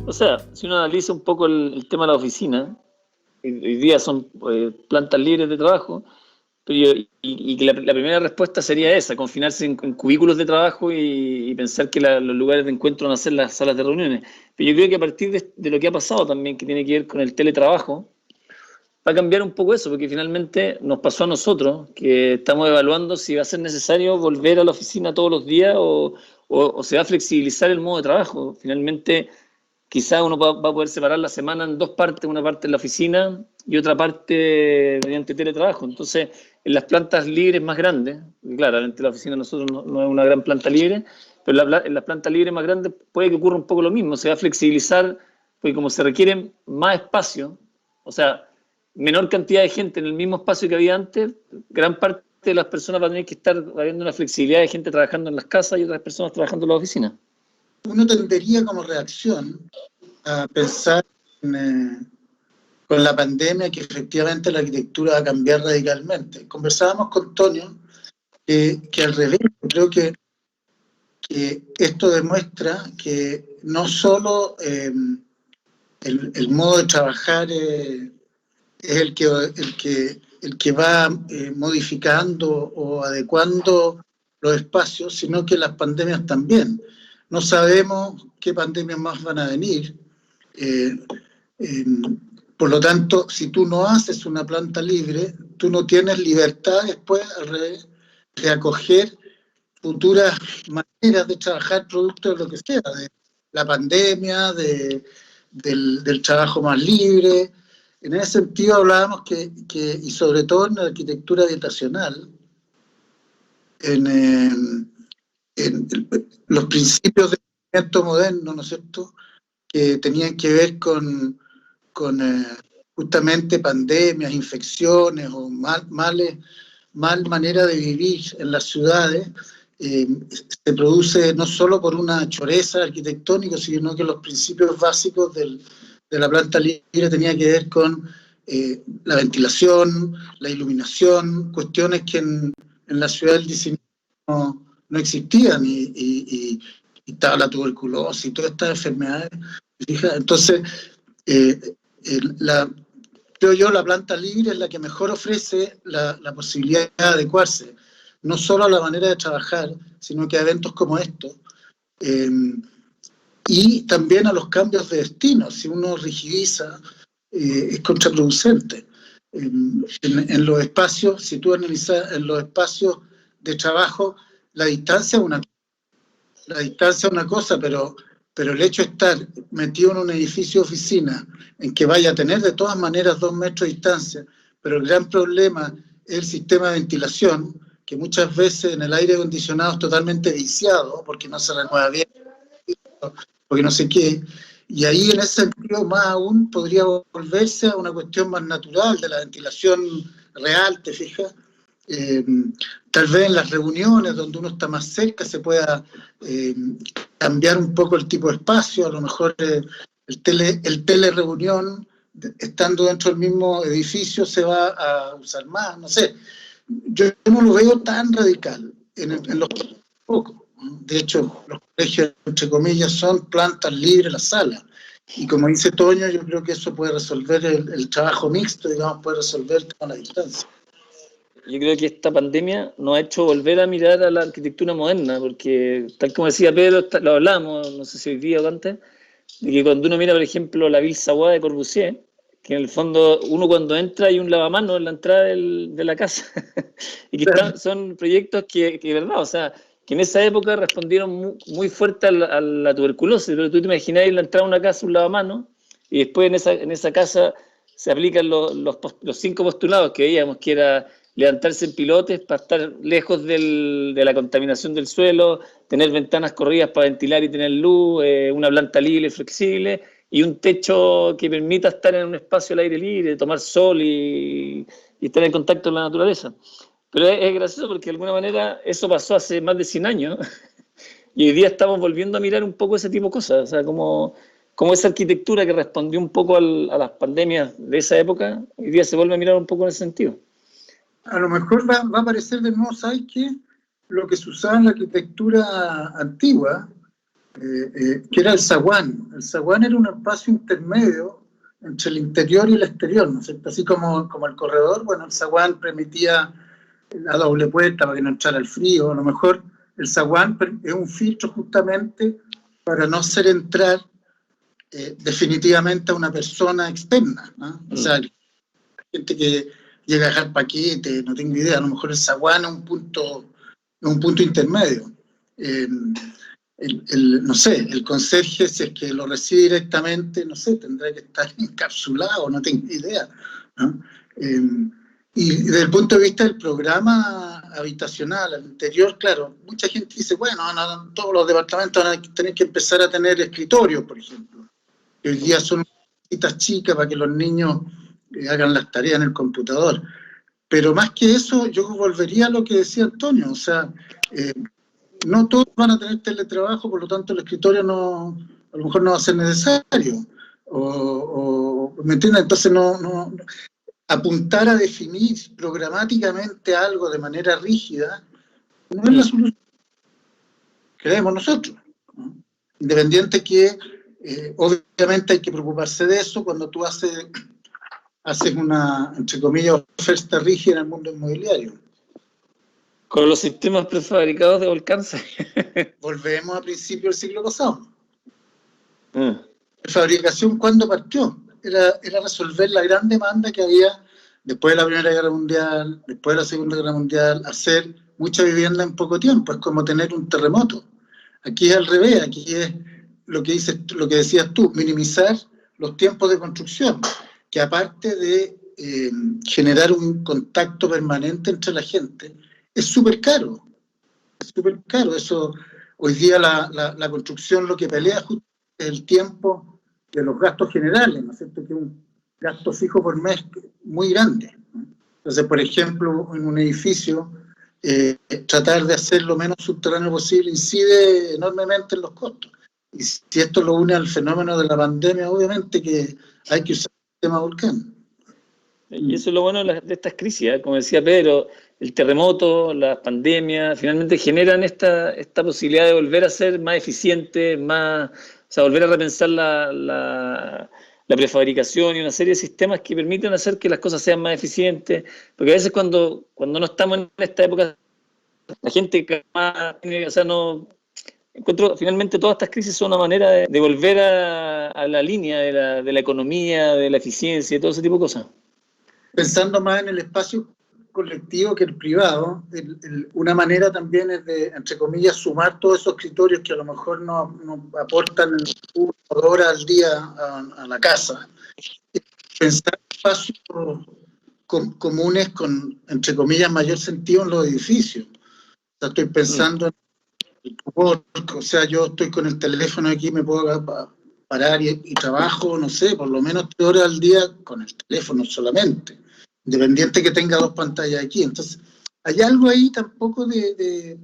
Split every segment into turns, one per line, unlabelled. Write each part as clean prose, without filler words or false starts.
O sea, si uno analiza un poco el tema de la oficina, hoy día son plantas libres de trabajo, y que la primera respuesta sería esa, confinarse en cubículos de trabajo y pensar que los lugares de encuentro van a ser las salas de reuniones. Pero yo creo que a partir de lo que ha pasado también, que tiene que ver con el teletrabajo, va a cambiar un poco eso, porque finalmente nos pasó a nosotros, que estamos evaluando si va a ser necesario volver a la oficina todos los días o se va a flexibilizar el modo de trabajo. Finalmente, quizás uno va a poder separar la semana en dos partes, una parte en la oficina y otra parte mediante teletrabajo. Entonces, en las plantas libres más grandes, y claramente la oficina de nosotros no es una gran planta libre, pero en las plantas libres más grandes puede que ocurra un poco lo mismo, se va a flexibilizar, porque como se requiere más espacio, o sea, menor cantidad de gente en el mismo espacio que había antes, gran parte de las personas va a tener que estar habiendo una flexibilidad de gente trabajando en las casas y otras personas trabajando en la oficina.
Uno tendería como reacción a pensar con la pandemia que efectivamente la arquitectura va a cambiar radicalmente. Conversábamos con Tonio que al revés, creo que esto demuestra que no solo el modo de trabajar es el que va modificando o adecuando los espacios, sino que las pandemias también. No sabemos qué pandemias más van a venir. Por lo tanto, si tú no haces una planta libre, tú no tienes libertad después, al revés, de acoger futuras maneras de trabajar producto de lo que sea, de la pandemia, del trabajo más libre. En ese sentido hablábamos y sobre todo en la arquitectura habitacional, en los principios del movimiento moderno, ¿no es cierto?, que tenían que ver con justamente pandemias, infecciones o mal manera de vivir en las ciudades, se produce no solo por una choreza arquitectónica, sino que los principios básicos de la planta libre tenían que ver con la ventilación, la iluminación, cuestiones que en la ciudad del 19 no existían, y estaba la tuberculosis y todas estas enfermedades. Entonces, creo yo, la planta libre es la que mejor ofrece la posibilidad de adecuarse, no solo a la manera de trabajar, sino que a eventos como estos, y también a los cambios de destino. Si uno rigidiza, es contraproducente. En los espacios, si tú analizas en los espacios de trabajo, la distancia es una cosa, pero el hecho de estar metido en un edificio de oficina en que vaya a tener de todas maneras 2 metros de distancia, pero el gran problema es el sistema de ventilación, que muchas veces en el aire acondicionado es totalmente viciado, porque no se renueva bien, porque no sé qué, y ahí en ese sentido más aún podría volverse a una cuestión más natural de la ventilación real, ¿te fijas? Tal vez en las reuniones donde uno está más cerca se pueda cambiar un poco el tipo de espacio, a lo mejor el telereunión, estando dentro del mismo edificio, se va a usar más, no sé. Yo no lo veo tan radical en los pocos. De hecho, los colegios, entre comillas, son plantas libres, las salas. Y como dice Toño, yo creo que eso puede resolver el trabajo mixto, digamos, puede resolver toda la distancia.
Yo creo que esta pandemia nos ha hecho volver a mirar a la arquitectura moderna, porque tal como decía Pedro, lo hablamos, no sé si hoy día o antes, de que cuando uno mira, por ejemplo, la Ville Savoie de Corbusier, que en el fondo uno cuando entra hay un lavamanos en la entrada de la casa, y que son proyectos que, verdad, o sea, que en esa época respondieron muy fuerte a la tuberculosis, pero tú te imaginas en la entrada de una casa un lavamanos, y después en esa casa se aplican los 5 postulados que veíamos, que era levantarse en pilotes para estar lejos de la contaminación del suelo, tener ventanas corridas para ventilar y tener luz, una planta libre, flexible, y un techo que permita estar en un espacio al aire libre, tomar sol y estar en contacto con la naturaleza. Pero es gracioso porque de alguna manera eso pasó hace más de 100 años y hoy día estamos volviendo a mirar un poco ese tipo de cosas, o sea, como esa arquitectura que respondió un poco a las pandemias de esa época, hoy día se vuelve a mirar un poco en ese sentido.
A lo mejor va a aparecer de nuevo, ¿sabes qué? Lo que se usaba en la arquitectura antigua, que era el zaguán. El zaguán era un espacio intermedio entre el interior y el exterior, ¿no es cierto? Así como el corredor, bueno, el zaguán permitía la doble puerta para que no entrara el frío. A lo mejor el zaguán es un filtro justamente para no hacer entrar definitivamente a una persona externa, ¿no? O sea, gente que llega a dejar paquete, no tengo idea, a lo mejor el zaguán es un punto intermedio. No sé, el conserje, si es que lo recibe directamente, no sé, tendrá que estar encapsulado, no tengo idea, ¿no? Y desde el punto de vista del programa habitacional al interior, claro, mucha gente dice, bueno, no, todos los departamentos van a tener que empezar a tener escritorios, por ejemplo, que hoy día son cositas chicas para que los niños hagan las tareas en el computador. Pero más que eso, yo volvería a lo que decía Antonio, o sea, no todos van a tener teletrabajo, por lo tanto el escritorio a lo mejor no va a ser necesario. ¿Me entiendes? Entonces no apuntar a definir programáticamente algo de manera rígida no es la solución, creemos nosotros, ¿no? Independiente que obviamente hay que preocuparse de eso cuando tú haces una, entre comillas, oferta rígida en el mundo inmobiliario.
Con los sistemas prefabricados de Volcanza.
Volvemos a principios del siglo pasado. La fabricación, ¿cuándo partió? Era resolver la gran demanda que había después de la Primera Guerra Mundial, después de la Segunda Guerra Mundial, hacer mucha vivienda en poco tiempo. Es como tener un terremoto. Aquí es al revés, aquí es lo que decías tú, minimizar los tiempos de construcción, que aparte de generar un contacto permanente entre la gente, es súper caro. Es súper caro. Eso, hoy día la construcción lo que pelea es el tiempo de los gastos generales, ¿no es cierto? Que es un gasto fijo por mes muy grande, ¿no? Entonces, por ejemplo, en un edificio, tratar de hacer lo menos subterráneo posible incide enormemente en los costos. Y si esto lo une al fenómeno de la pandemia, obviamente que hay que usar el sistema Volcán.
Y eso es lo bueno de estas crisis, ¿eh? Como decía Pedro, el terremoto, las pandemias, finalmente generan esta posibilidad de volver a ser más eficiente, o sea, volver a repensar la prefabricación y una serie de sistemas que permiten hacer que las cosas sean más eficientes, porque a veces cuando no estamos en esta época, la gente o sea, no... Encuentro, finalmente todas estas crisis son una manera de volver a la línea de la economía, de la eficiencia y todo ese tipo de cosas.
Pensando más en el espacio colectivo que el privado, una manera también es de, entre comillas, sumar todos esos criterios que a lo mejor no aportan 1 o 2 horas al día a la casa. Pensar espacios comunes con, entre comillas, mayor sentido en los edificios. O sea, estoy pensando en el work, o sea, yo estoy con el teléfono aquí, me puedo parar y trabajo, no sé, por lo menos 3 horas al día con el teléfono solamente, independiente que tenga 2 pantallas aquí. Entonces, hay algo ahí tampoco de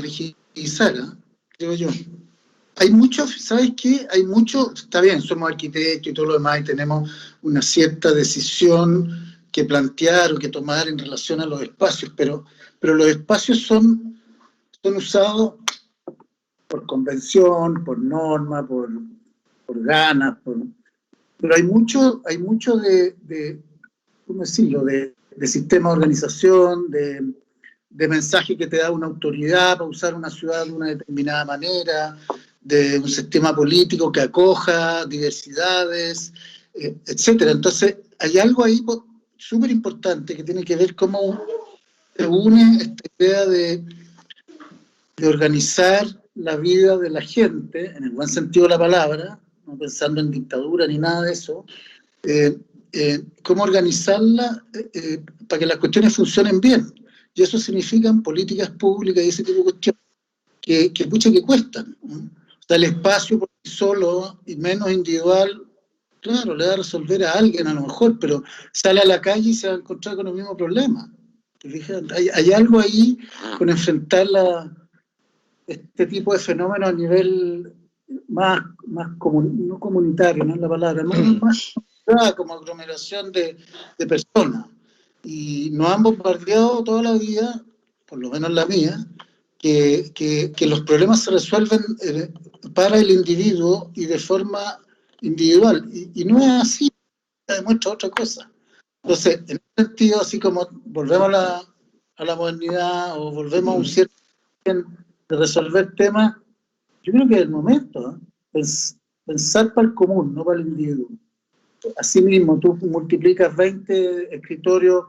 rigidizar, ¿eh? Creo yo. Hay mucho, ¿sabes qué? Hay mucho, está bien, somos arquitectos y todo lo demás y tenemos una cierta decisión que plantear o que tomar en relación a los espacios, pero los espacios son usados por convención, por norma, por ganas, pero hay mucho de ¿cómo decirlo?, de sistema de organización, de mensaje que te da una autoridad para usar una ciudad de una determinada manera, de un sistema político que acoja diversidades, etcétera. Entonces, hay algo ahí súper importante que tiene que ver cómo se une esta idea de organizar la vida de la gente, en el buen sentido de la palabra, no pensando en dictadura ni nada de eso, cómo organizarla para que las cuestiones funcionen bien. Y eso significan políticas públicas y ese tipo de cuestiones que cuestan, ¿no? O sea, el espacio por sí solo y menos individual, claro, le va a resolver a alguien a lo mejor, pero sale a la calle y se va a encontrar con el mismo problema. Hay algo ahí con enfrentar este tipo de fenómenos a nivel más no comunitario, no es la palabra, más como aglomeración de personas. Y nos han bombardeado toda la vida, por lo menos la mía, que los problemas se resuelven para el individuo y de forma individual. Y no es así, demuestra otra cosa. Entonces, en ese sentido, así como volvemos a la modernidad o volvemos a un cierto de resolver temas, yo creo que es el momento, es pensar para el común, no para el individuo. Asimismo, tú multiplicas 20 escritorios,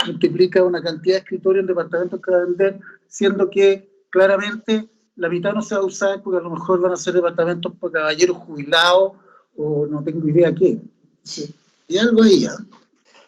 multiplica una cantidad de escritorios en departamentos que va a vender, siendo que claramente la mitad no se va a usar porque a lo mejor van a ser departamentos para caballeros jubilados o no tengo idea qué. Sí. Y algo ahí, ¿eh?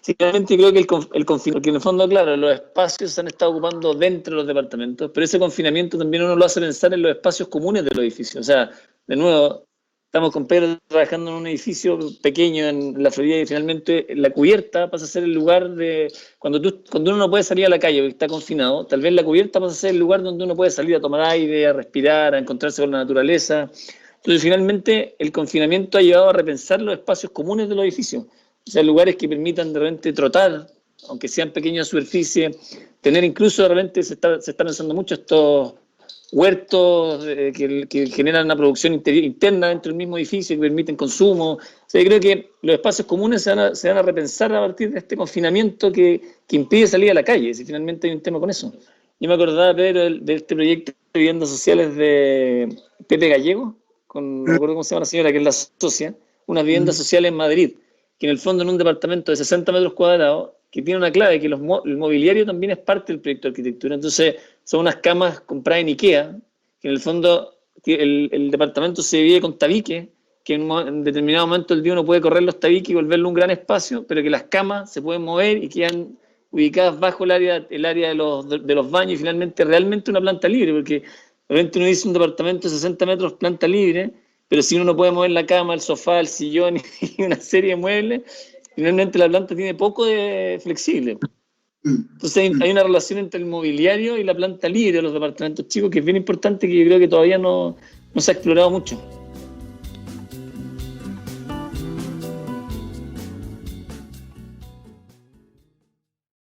Sí, realmente creo que el confinamiento, porque en el fondo, claro, los espacios se han estado ocupando dentro de los departamentos, pero ese confinamiento también uno lo hace pensar en los espacios comunes de los edificios. O sea, de nuevo, estamos con Pedro trabajando en un edificio pequeño en la Florida y finalmente la cubierta pasa a ser el lugar de... Cuando uno no puede salir a la calle porque está confinado, tal vez la cubierta pasa a ser el lugar donde uno puede salir a tomar aire, a respirar, a encontrarse con la naturaleza. Entonces, finalmente, el confinamiento ha llevado a repensar los espacios comunes de los edificios. O sea, lugares que permitan de repente trotar, aunque sean pequeñas superficies, tener incluso de repente se está pensando mucho estos huertos que generan una producción interna dentro del mismo edificio, que permiten consumo. O sea, yo creo que los espacios comunes se van a repensar a partir de este confinamiento que impide salir a la calle, si finalmente hay un tema con eso. Yo me acordaba, Pedro, de este proyecto de viviendas sociales de Pepe Gallego, no me acuerdo cómo se llama la señora, que es la socia, unas viviendas sociales en Madrid, que en el fondo en un departamento de 60 metros cuadrados, que tiene una clave, que el mobiliario también es parte del proyecto de arquitectura. Entonces, son unas camas compradas en Ikea, que en el fondo el departamento se divide con tabiques, que en determinado momento del día uno puede correr los tabiques y volverlo un gran espacio, pero que las camas se pueden mover y quedan ubicadas bajo el área de los baños y finalmente realmente una planta libre, porque realmente uno dice un departamento de 60 metros planta libre, pero si uno no puede mover la cama, el sofá, el sillón y una serie de muebles, finalmente la planta tiene poco de flexible. Entonces hay una relación entre el mobiliario y la planta libre de los departamentos chicos que es bien importante, que yo creo que todavía no se ha explorado mucho.